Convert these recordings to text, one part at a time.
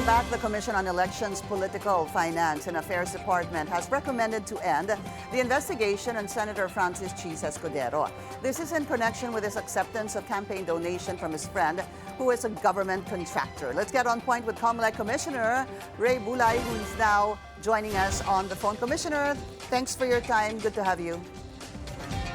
back. The Commission on Elections, Political, Finance and Affairs Department has recommended to end the investigation on Senator Francis Chiz Escudero. This is in connection with his acceptance of campaign donation from his friend, who is a government contractor. Let's get on point with Comelec Commissioner Rey Bulay, who is now joining us on the phone. Commissioner, thanks for your time. Good to have you.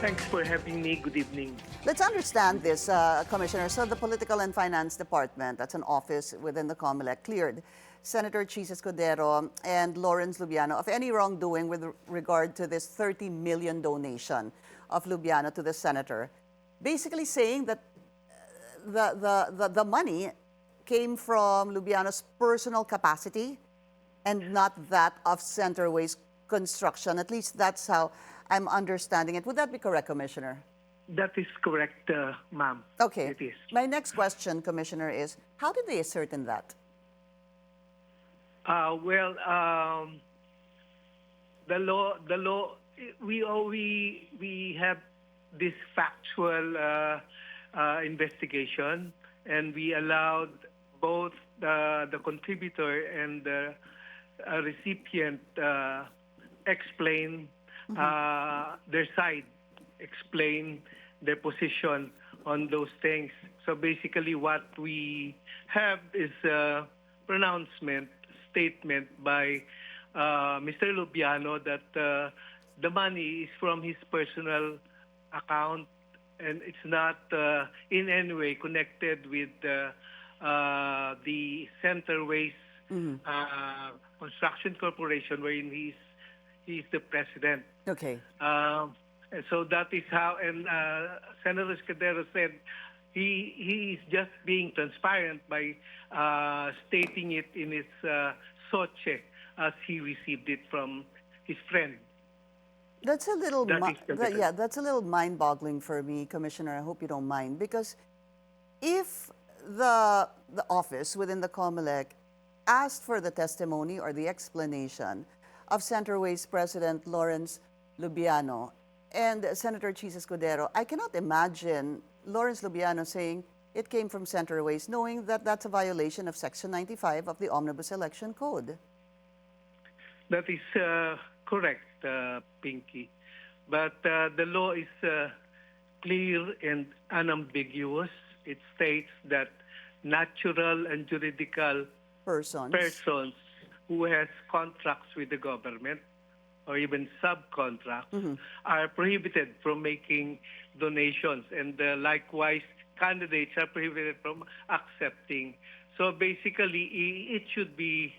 Thanks for having me. Good evening. Let's understand this, Commissioner. So the Political and Finance Department, that's an office within the Comelec, cleared Senator Chiz Escudero and Lawrence Lubiano of any wrongdoing with regard to this 30 million donation of Lubiano to the senator, basically saying that the money came from Lubiano's personal capacity and not that of Centerway's construction. At least that's how I'm understanding it. Would that be correct, Commissioner? That is correct, ma'am. Okay. It is. My next question, Commissioner, is how did they ascertain that? The law. We have this factual investigation, and we allowed both the contributor and the recipient explain their side, explain their position on those things. So basically what we have is a pronouncement, statement by Mr. Lubiano that the money is from his personal account and it's not in any way connected with the Centerways Construction Corporation, wherein he's the president. Okay. So that is how, and Senator Escudero said he is just being transparent by stating it in his soche as he received it from his friend. That's a little, that's a little mind-boggling for me, Commissioner. I hope you don't mind, because if the office within the Comelec asked for the testimony or the explanation of Centerway's President Lawrence Lubiano and Senator Chiz Escudero, I cannot imagine Lawrence Lubiano saying it came from Centerways, knowing that that's a violation of Section 95 of the Omnibus Election Code. That is correct, Pinky. But the law is clear and unambiguous. It states that natural and juridical persons who has contracts with the government or even subcontracts are prohibited from making donations, and likewise candidates are prohibited from accepting. So basically it should be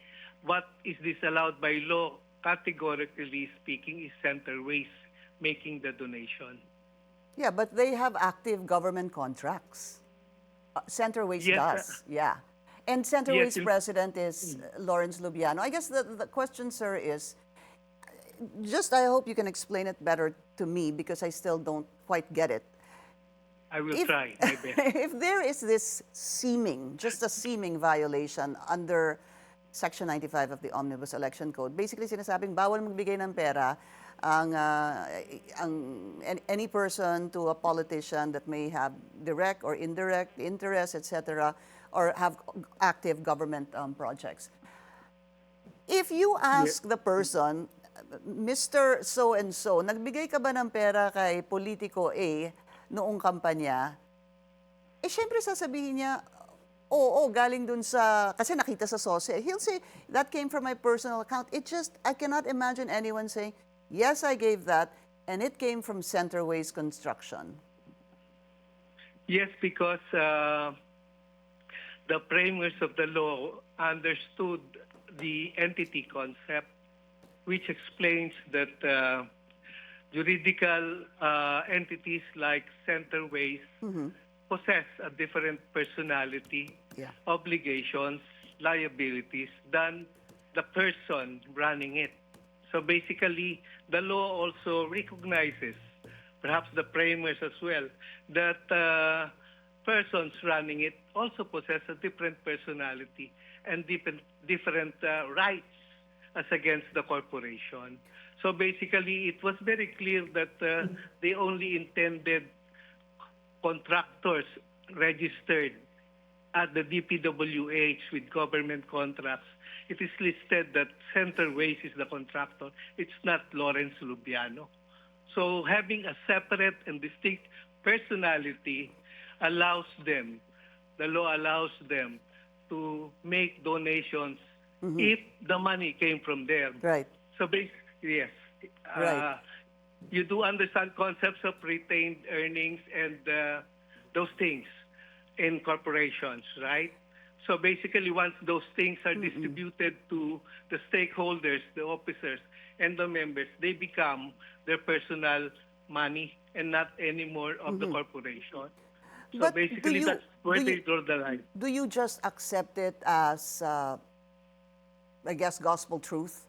what is disallowed by law, categorically speaking, is Centerways making the donation. Yeah, but they have active government contracts. Centerways does, yeah. And Centerway's president is Lawrence Lubiano. I guess the question, sir, is, just I hope you can explain it better to me because I still don't quite get it. I will try my best. If there is this just a seeming violation under Section 95 of the Omnibus Election Code, basically sinasabing bawal magbigay ng pera any person to a politician that may have direct or indirect interest, etc., or have active government projects. If you ask the person, Mr. So-and-so, nagbigay ka ba ng pera kay politiko A noong kampanya? Eh, syempre sasabihin niya, oo, galing dun sa, kasi nakita sa SOSE. He'll say, that came from my personal account. I cannot imagine anyone saying, yes, I gave that, and it came from Centerways Construction. Yes, because the framers of the law understood the entity concept, which explains that juridical entities like Centerways possess a different personality, obligations, liabilities than the person running it. So basically, the law also recognizes, perhaps the framers as well, that persons running it also possess a different personality and different rights as against the corporation. So basically, it was very clear that they only intended contractors registered at the DPWH with government contracts, it is listed that Centerways is the contractor. It's not Lawrence Lubiano. So having a separate and distinct personality allows them, the law allows them to make donations if the money came from there. Right. So basically, yes. Right. You do understand concepts of retained earnings and those things in corporations, right? So basically, once those things are distributed to the stakeholders, the officers, and the members, they become their personal money and not anymore of the corporation. So But basically, that's where they draw the line. do you just accept it as, I guess, gospel truth?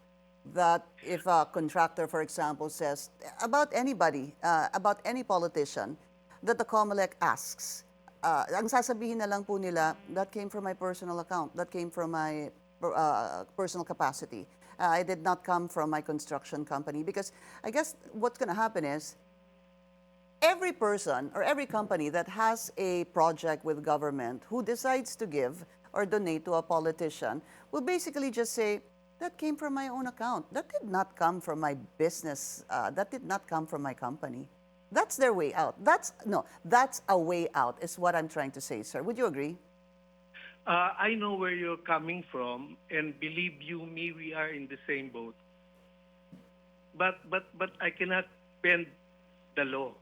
That if a contractor, for example, says about anybody, about any politician, that the Comelec asks, ang sasabihin na lang po nila, that came from my personal account, that came from my personal capacity. I did not come from my construction company. Because I guess what's going to happen is, every person or every company that has a project with government who decides to give or donate to a politician will basically just say, that came from my own account. That did not come from my business. That did not come from my company. That's their way out. That's a way out, is what I'm trying to say, sir. Would you agree? I know where you're coming from, and believe you me, we are in the same boat. But I cannot bend the law.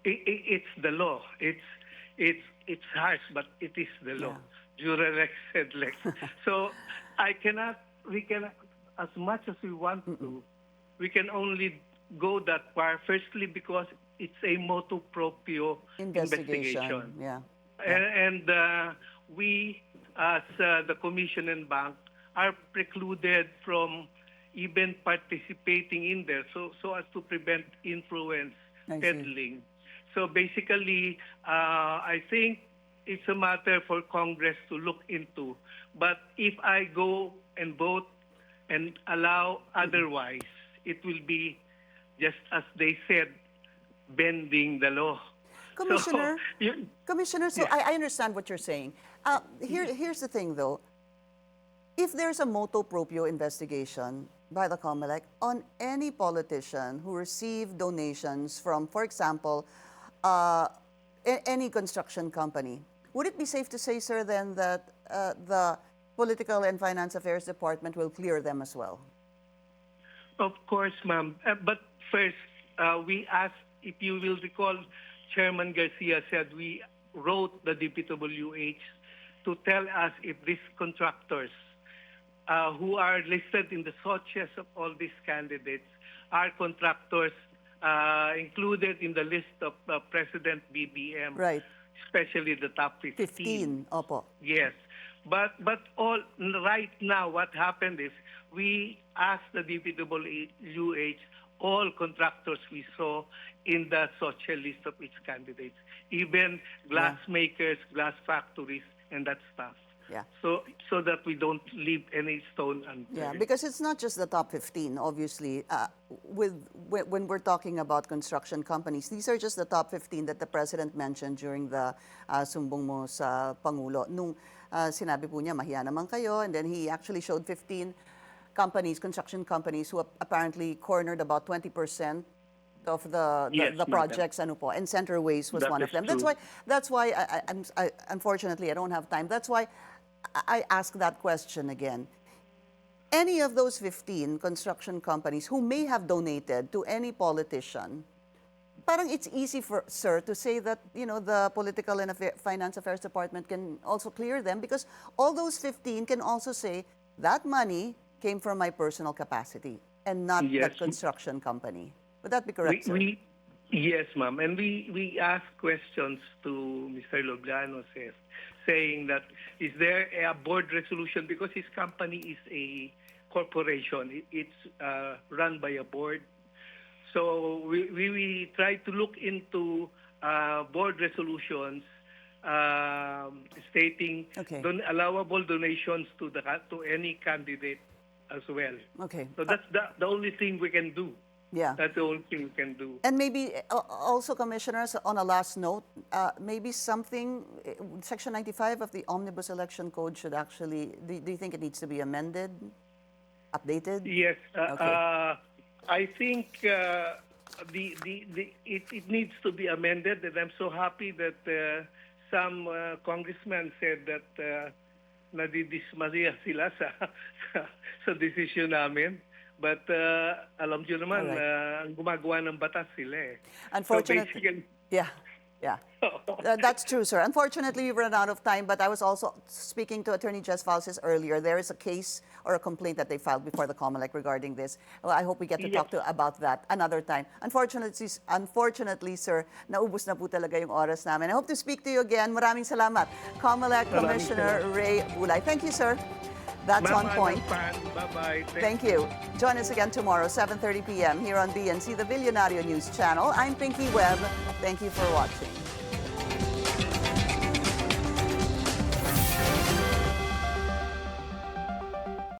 It's the law. It's harsh, but it is the law. Jura lex sed lex. So we cannot, as much as we want to, we can only go that far. Firstly, because it's a motu proprio investigation. Yeah. And we, as the Commission and Bank, are precluded from even participating in there, so as to prevent influence peddling. So basically, I think it's a matter for Congress to look into. But if I go and vote and allow otherwise, it will be, just as they said, bending the law. Commissioner, So, I understand what you're saying. Here's the thing, though. If there's a motu proprio investigation by the Comelec on any politician who received donations from, for example, any construction company, would it be safe to say, sir, then that the Political and Finance Affairs Department will clear them as well? Of course, ma'am. But first, we asked, if you will recall, Chairman Garcia said we wrote the DPWH to tell us if these contractors who are listed in the sources of all these candidates are contractors included in the list of President BBM, Right. especially the top 15. 15, opo. Yes. But right now, what happened is we asked the DPWH all contractors we saw in the social list of its candidates, even glass makers, glass factories, and that stuff. Yeah. So that we don't leave any stone unturned. Yeah, because it's not just the top 15, obviously. When we're talking about construction companies, these are just the top 15 that the President mentioned during the sumbong mo sa Pangulo. Nung sinabi po niya, mahiya naman kayo, and then he actually showed 15 companies, construction companies, who apparently cornered about 20% of the projects, ano po, and Centerways was one of them. True. That's why I unfortunately I don't have time. That's why I ask that question again. Any of those 15 construction companies who may have donated to any politician, parang it's easy for, sir, to say that, the Political and Finance Affairs Department can also clear them, because all those 15 can also say that money came from my personal capacity and not that construction company. Would that be correct, sir? Yes, ma'am. And we asked questions to Mr. Lobliano, saying that, is there a board resolution? Because his company is a corporation. It's run by a board. So we tried to look into board resolutions stating allowable donations to any candidate as well. Okay. So that's the only thing we can do. Yeah. That's the only thing we can do. And maybe also, commissioners, on a last note, maybe something, Section 95 of the Omnibus Election Code should actually, do you think it needs to be amended, updated? Yes, Okay. I think it needs to be amended, and I'm so happy that some congressmen said that nadidismaya sila sa desisyon namin. But alam nyo naman, ang gumagawa ng batas sila eh. Unfortunately, yeah. That's true, sir. Unfortunately, we've run out of time, but I was also speaking to Attorney Jess Falces earlier. There is a case or a complaint that they filed before the Comelec regarding this. Well, I hope we get to talk about that another time. Unfortunately, sir, naubos na po talaga yung oras namin. I hope to speak to you again. Maraming salamat. Comelec Commissioner Rey Bulay. Thank you, sir. That's on point. Bye-bye. Thank you. Join us again tomorrow, 7:30 p.m. here on BNC, the Billionario News Channel. I'm Pinky Webb. Thank you for watching.